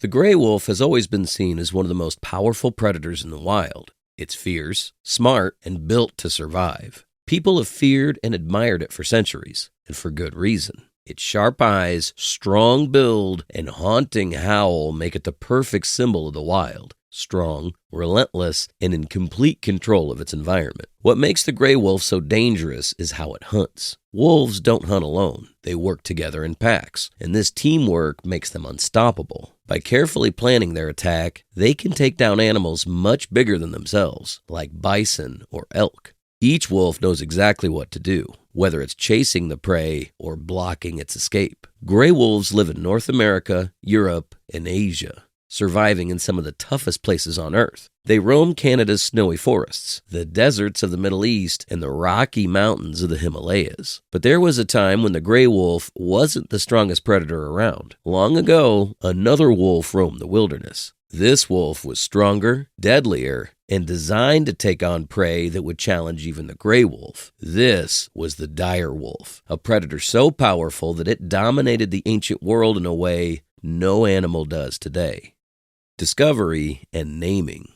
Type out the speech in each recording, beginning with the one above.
The gray wolf has always been seen as one of the most powerful predators in the wild. It's fierce, smart, and built to survive. People have feared and admired it for centuries, and for good reason. Its sharp eyes, strong build, and haunting howl make it the perfect symbol of the wild. Strong, relentless, and in complete control of its environment. What makes the gray wolf so dangerous is how it hunts. Wolves don't hunt alone. They work together in packs, and this teamwork makes them unstoppable. By carefully planning their attack, they can take down animals much bigger than themselves, like bison or elk. Each wolf knows exactly what to do, whether it's chasing the prey or blocking its escape. Gray wolves live in North America, Europe, and Asia, surviving in some of the toughest places on Earth. They roam Canada's snowy forests, the deserts of the Middle East, and the Rocky Mountains of the Himalayas. But there was a time when the gray wolf wasn't the strongest predator around. Long ago, another wolf roamed the wilderness. This wolf was stronger, deadlier, and designed to take on prey that would challenge even the gray wolf. This was the dire wolf, a predator so powerful that it dominated the ancient world in a way no animal does today. Discovery and naming.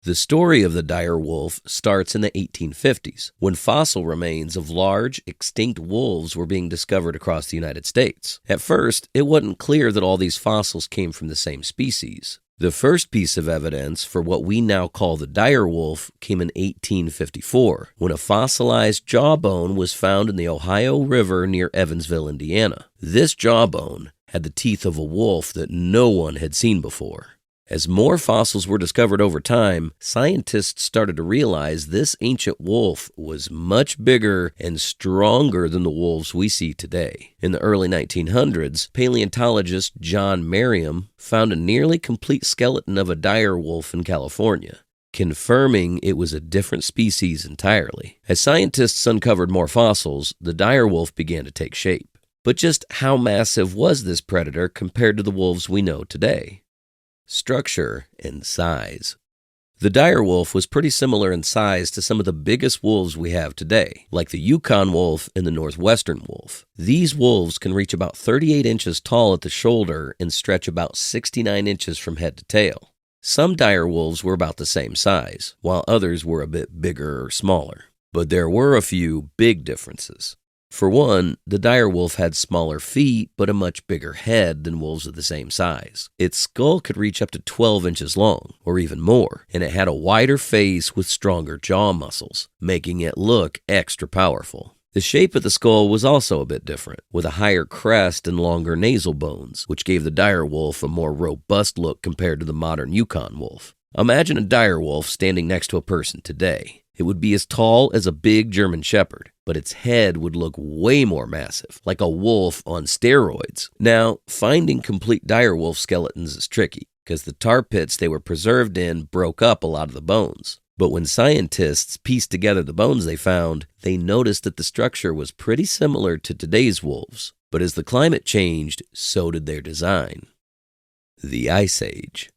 The story of the dire wolf starts in the 1850s, when fossil remains of large, extinct wolves were being discovered across the United States. At first, it wasn't clear that all these fossils came from the same species. The first piece of evidence for what we now call the dire wolf came in 1854, when a fossilized jawbone was found in the Ohio River near Evansville, Indiana. This jawbone had the teeth of a wolf that no one had seen before. As more fossils were discovered over time, scientists started to realize this ancient wolf was much bigger and stronger than the wolves we see today. In the early 1900s, paleontologist John Merriam found a nearly complete skeleton of a dire wolf in California, confirming it was a different species entirely. As scientists uncovered more fossils, the dire wolf began to take shape. But just how massive was this predator compared to the wolves we know today? Structure and size. The dire wolf was pretty similar in size to some of the biggest wolves we have today, like the Yukon wolf and the northwestern wolf. These wolves can reach about 38 inches tall at the shoulder and stretch about 69 inches from head to tail. Some dire wolves were about the same size, while others were a bit bigger or smaller. But there were a few big differences. For one, the dire wolf had smaller feet, but a much bigger head than wolves of the same size. Its skull could reach up to 12 inches long, or even more, and it had a wider face with stronger jaw muscles, making it look extra powerful. The shape of the skull was also a bit different, with a higher crest and longer nasal bones, which gave the dire wolf a more robust look compared to the modern Yukon wolf. Imagine a dire wolf standing next to a person today. It would be as tall as a big German shepherd, but its head would look way more massive, like a wolf on steroids. Now, finding complete dire wolf skeletons is tricky, because the tar pits they were preserved in broke up a lot of the bones. But when scientists pieced together the bones they found, they noticed that the structure was pretty similar to today's wolves. But as the climate changed, so did their design. The Ice Age.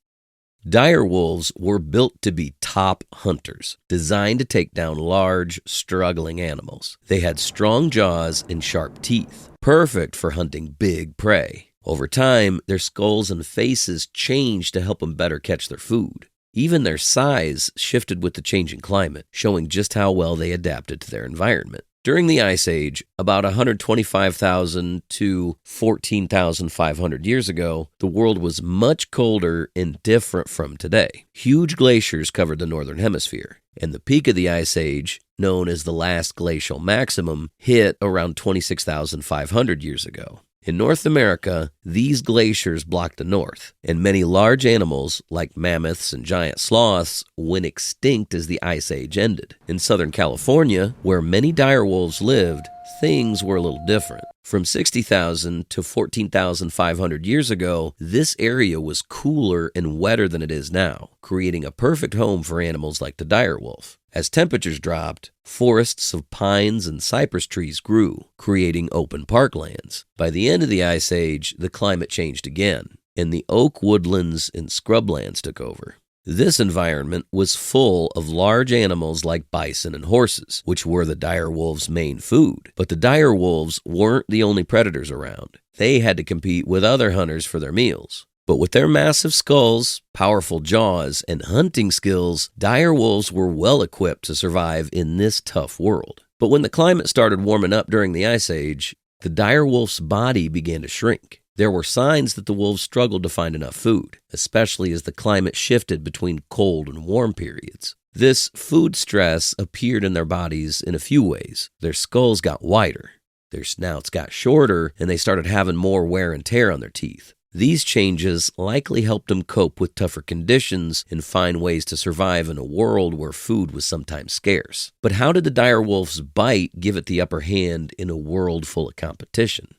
Dire wolves were built to be top hunters, designed to take down large, struggling animals. They had strong jaws and sharp teeth, perfect for hunting big prey. Over time, their skulls and faces changed to help them better catch their food. Even their size shifted with the changing climate, showing just how well they adapted to their environment. During the Ice Age, about 125,000 to 14,500 years ago, the world was much colder and different from today. Huge glaciers covered the northern hemisphere, and the peak of the Ice Age, known as the last glacial maximum, hit around 26,500 years ago. In North America, these glaciers blocked the north, and many large animals, like mammoths and giant sloths, went extinct as the Ice Age ended. In Southern California, where many dire wolves lived, things were a little different. From 60,000 to 14,500 years ago, this area was cooler and wetter than it is now, creating a perfect home for animals like the dire wolf. As temperatures dropped, forests of pines and cypress trees grew, creating open parklands. By the end of the Ice Age, the climate changed again, and the oak woodlands and scrublands took over. This environment was full of large animals like bison and horses, which were the dire wolves' main food. But the dire wolves weren't the only predators around. They had to compete with other hunters for their meals. But with their massive skulls, powerful jaws, and hunting skills, dire wolves were well equipped to survive in this tough world. But when the climate started warming up during the Ice Age, the dire wolf's body began to shrink. There were signs that the wolves struggled to find enough food, especially as the climate shifted between cold and warm periods. This food stress appeared in their bodies in a few ways. Their skulls got wider, their snouts got shorter, and they started having more wear and tear on their teeth. These changes likely helped them cope with tougher conditions and find ways to survive in a world where food was sometimes scarce. But how did the dire wolf's bite give it the upper hand in a world full of competition?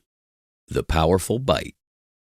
The powerful bite.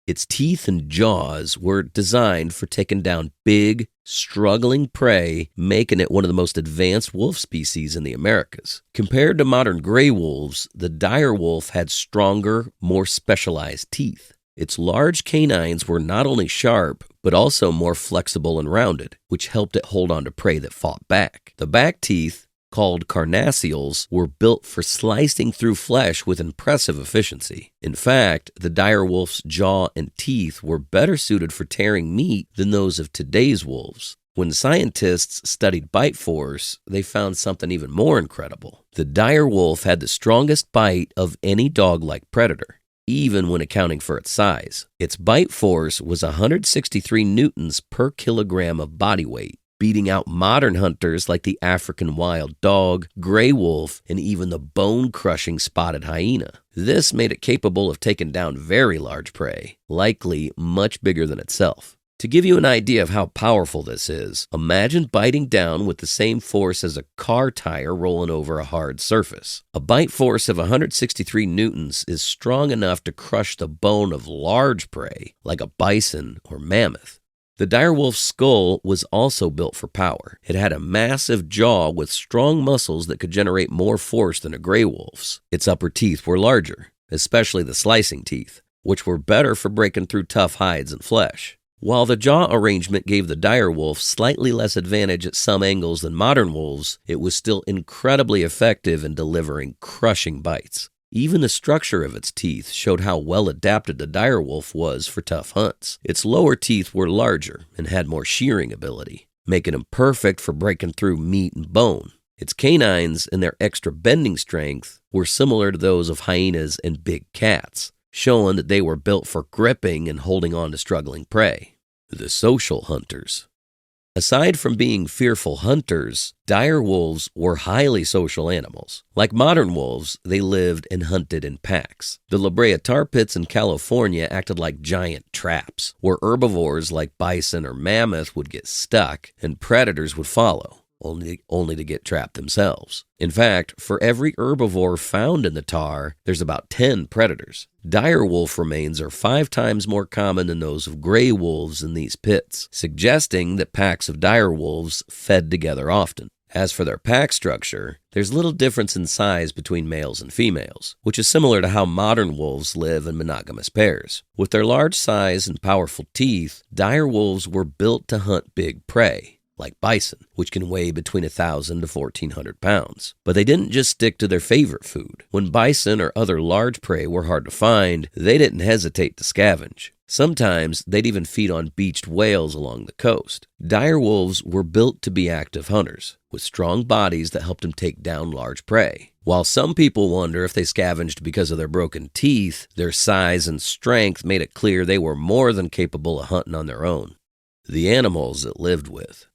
Its teeth and jaws were designed for taking down big, struggling prey, making it one of the most advanced wolf species in the Americas. Compared to modern gray wolves, the dire wolf had stronger, more specialized teeth. Its large canines were not only sharp, but also more flexible and rounded, which helped it hold on to prey that fought back. The back teeth, called carnassials, were built for slicing through flesh with impressive efficiency. In fact, the dire wolf's jaw and teeth were better suited for tearing meat than those of today's wolves. When scientists studied bite force, they found something even more incredible. The dire wolf had the strongest bite of any dog-like predator, even when accounting for its size. Its bite force was 163 newtons per kilogram of body weight, beating out modern hunters like the African wild dog, gray wolf, and even the bone-crushing spotted hyena. This made it capable of taking down very large prey, likely much bigger than itself. To give you an idea of how powerful this is, imagine biting down with the same force as a car tire rolling over a hard surface. A bite force of 163 newtons is strong enough to crush the bone of large prey, like a bison or mammoth. The dire wolf's skull was also built for power. It had a massive jaw with strong muscles that could generate more force than a gray wolf's. Its upper teeth were larger, especially the slicing teeth, which were better for breaking through tough hides and flesh. While the jaw arrangement gave the dire wolf slightly less advantage at some angles than modern wolves, it was still incredibly effective in delivering crushing bites. Even the structure of its teeth showed how well adapted the dire wolf was for tough hunts. Its lower teeth were larger and had more shearing ability, making them perfect for breaking through meat and bone. Its canines and their extra bending strength were similar to those of hyenas and big cats, showing that they were built for gripping and holding on to struggling prey. The social hunters. Aside from being fearful hunters, dire wolves were highly social animals. Like modern wolves, they lived and hunted in packs. The La Brea tar pits in California acted like giant traps, where herbivores like bison or mammoth would get stuck and predators would follow, only to get trapped themselves. In fact, for every herbivore found in the tar, there's about 10 predators. Dire wolf remains are 5 times more common than those of gray wolves in these pits, suggesting that packs of dire wolves fed together often. As for their pack structure, there's little difference in size between males and females, which is similar to how modern wolves live in monogamous pairs. With their large size and powerful teeth, dire wolves were built to hunt big prey, like bison, which can weigh between 1,000 to 1,400 pounds. But they didn't just stick to their favorite food. When bison or other large prey were hard to find, they didn't hesitate to scavenge. Sometimes they'd even feed on beached whales along the coast. Dire wolves were built to be active hunters, with strong bodies that helped them take down large prey. While some people wonder if they scavenged because of their broken teeth, their size and strength made it clear they were more than capable of hunting on their own. The animals it lived with.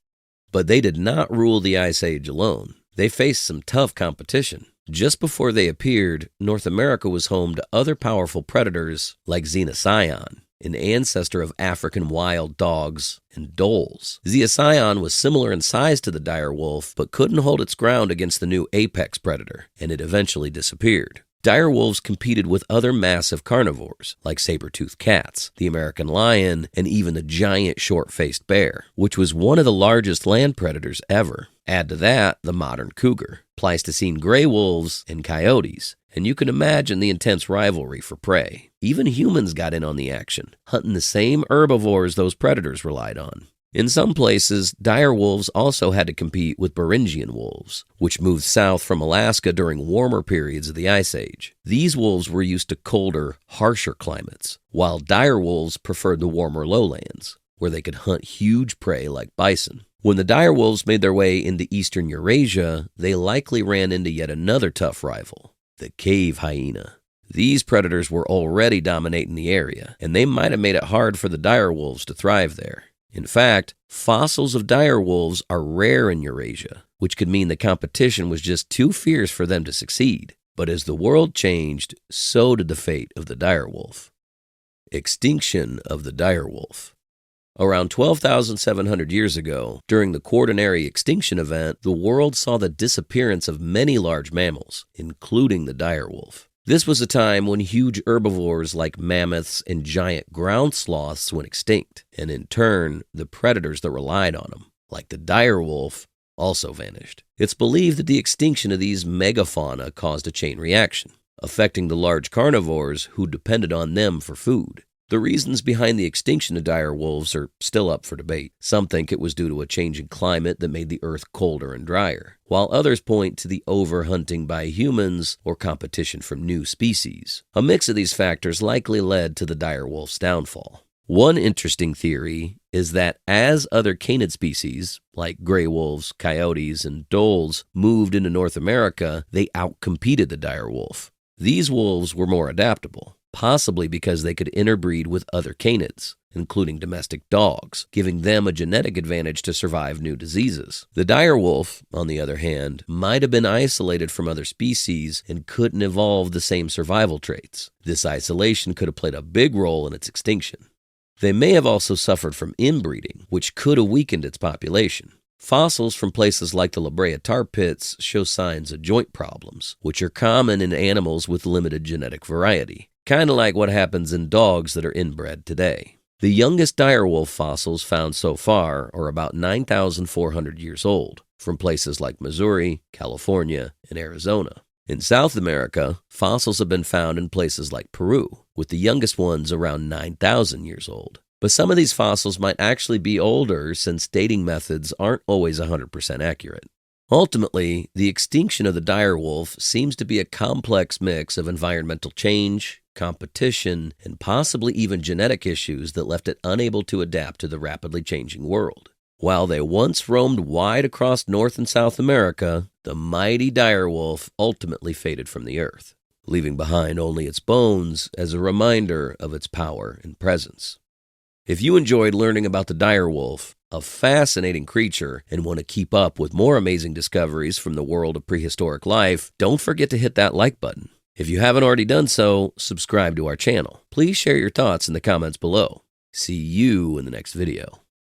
But they did not rule the Ice Age alone. They faced some tough competition. Just before they appeared, North America was home to other powerful predators like Xenocyon, an ancestor of African wild dogs and dholes. Xenocyon was similar in size to the dire wolf, but couldn't hold its ground against the new apex predator, and it eventually disappeared. Dire wolves competed with other massive carnivores, like saber-toothed cats, the American lion, and even the giant short-faced bear, which was one of the largest land predators ever. Add to that the modern cougar, Pleistocene gray wolves, and coyotes, and you can imagine the intense rivalry for prey. Even humans got in on the action, hunting the same herbivores those predators relied on. In some places, dire wolves also had to compete with Beringian wolves, which moved south from Alaska during warmer periods of the Ice Age. These wolves were used to colder, harsher climates, while dire wolves preferred the warmer lowlands, where they could hunt huge prey like bison. When the dire wolves made their way into eastern Eurasia, they likely ran into yet another tough rival, the cave hyena. These predators were already dominating the area, and they might have made it hard for the dire wolves to thrive there. In fact, fossils of dire wolves are rare in Eurasia, which could mean the competition was just too fierce for them to succeed. But as the world changed, so did the fate of the dire wolf. Extinction of the dire wolf. Around 12,700 years ago, during the Quaternary extinction event, the world saw the disappearance of many large mammals, including the dire wolf. This was a time when huge herbivores like mammoths and giant ground sloths went extinct, and in turn, the predators that relied on them, like the dire wolf, also vanished. It's believed that the extinction of these megafauna caused a chain reaction, affecting the large carnivores who depended on them for food. The reasons behind the extinction of dire wolves are still up for debate. Some think it was due to a changing climate that made the earth colder and drier, while others point to the overhunting by humans or competition from new species. A mix of these factors likely led to the dire wolf's downfall. One interesting theory is that as other canid species, like gray wolves, coyotes, and dholes, moved into North America, they outcompeted the dire wolf. These wolves were more adaptable, possibly because they could interbreed with other canids, including domestic dogs, giving them a genetic advantage to survive new diseases. The dire wolf, on the other hand, might have been isolated from other species and couldn't evolve the same survival traits. This isolation could have played a big role in its extinction. They may have also suffered from inbreeding, which could have weakened its population. Fossils from places like the La Brea tar pits show signs of joint problems, which are common in animals with limited genetic variety. Kind of like what happens in dogs that are inbred today. The youngest dire wolf fossils found so far are about 9,400 years old, from places like Missouri, California, and Arizona. In South America, fossils have been found in places like Peru, with the youngest ones around 9,000 years old. But some of these fossils might actually be older since dating methods aren't always 100% accurate. Ultimately, the extinction of the dire wolf seems to be a complex mix of environmental change, competition, and possibly even genetic issues that left it unable to adapt to the rapidly changing world. While they once roamed wide across North and South America, the mighty dire wolf ultimately faded from the earth, leaving behind only its bones as a reminder of its power and presence. If you enjoyed learning about the dire wolf, a fascinating creature, and want to keep up with more amazing discoveries from the world of prehistoric life, don't forget to hit that like button. If you haven't already done so, subscribe to our channel. Please share your thoughts in the comments below. See you in the next video.